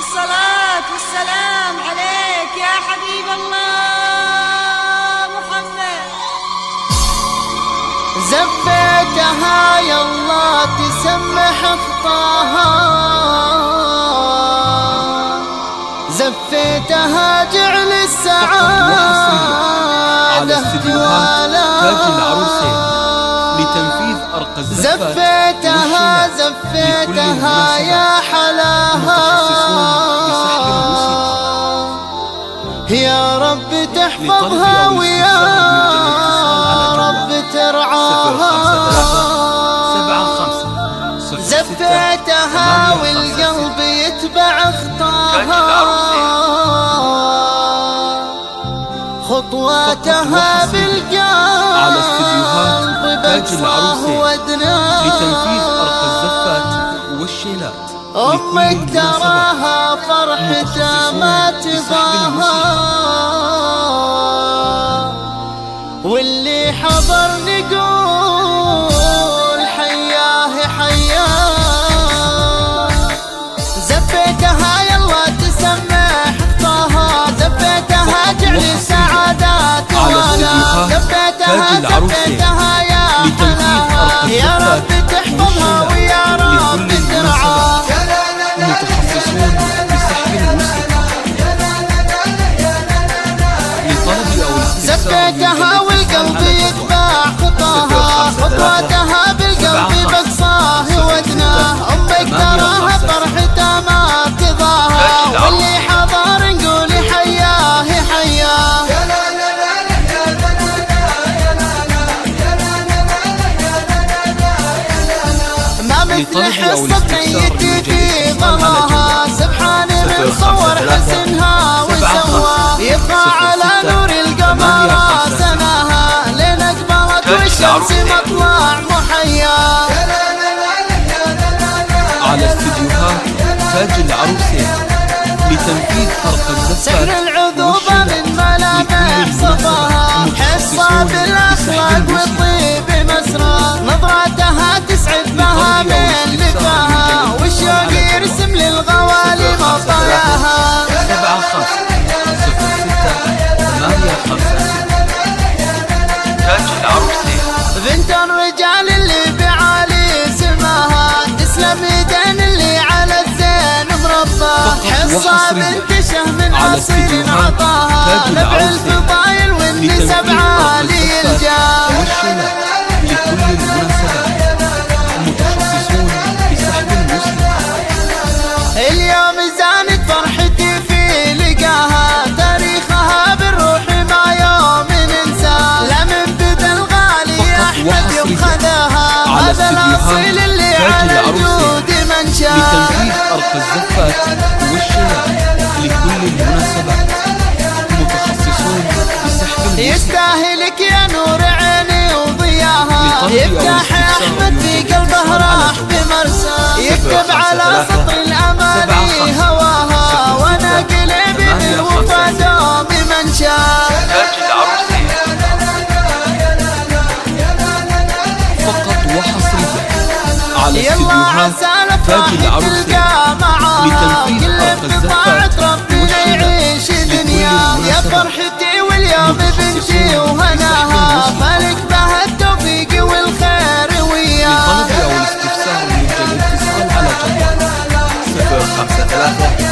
الصلاة والسلام عليك يا حبيب الله محمد. زفيتها يا الله تسمح خطاها، زفيتها جعل السعادة تاج العروسين لتنفيذ أرقى الزفات زفيتها يا حلاها، يا رب تحفظها ويا رب ترعاها. زفيتها والقلب يتبع خطاها، خطواتها بالقلب بقصاه ودناها، لتنفيذ أرقى الزفات والشيلات. أمك تراها فرحتها ما تضاها، واللي حضر نقول حياه حياه. زفيتها يلا تسمح خطاها، زفيتها جعل السعادات وانا، زفيتها يا حلاها، يا رب تحفظها ويا رب ترعاها. متخصصون بسحب المسلم لطلب أو زفيتها والقلب يتبع خطاها، خطواتها بالقلب بقصاه ودناه. أمك تراها فرحتها ما تضاها، واللي حضر نقول حياه حياه. ما مثل حصة ميتي في ظلها، سبحان من صور حسنها وسوى، يبقى على نور القمر سناها، لين اقبلت والشمس مطلع محيا. على استديوهات تاج العروسين لتنفيذ أرقى الزفات. سحر العذوبة من ملامح صفاها، حصة بالأخلاق والطيب مسرى، نظراتها تسعد بها من لفاها، والشوق يرسم للغوالي مطاياها. 7506 تاج العروسين. بنت الرجال اللي بعالي سماها، تسلم يدين اللي على الزين مرباها، حصة بنت شهم عصير عطاها، نبع الفضايل والنسب عالي الجاه. والشيلات لكل المناسبات، متخصصون بسحب المسلم. اليوم زانت فرحتي في لقاها، تاريخها بالروح ما يوم ننساه، لا من بدا الغالي احمد يوم خذاها، هذا الاصيل اللي على الجود منشاه. لتنفيذ أرقى الزفات والشيلات لكل المناسبات، متخصصون بسحب المسلم. يستاهلك يا نور عيني وضياها، يفتح احمد في قلبه راح بمرساه، يكتب على سطر الاماني هواها، وانا قلبي بالوفا دوم منشاه. تاج العروسين فقط وحصريا على استديوهات تاج العروسين لتنفيذ أرقى الزفات يعيش دنيا يا فرحتي واليوم بنتي وهناها، مالك بها التوفيق والخير وياه. لطلب أو الاستفسار يرجى الاتصال على جوال 053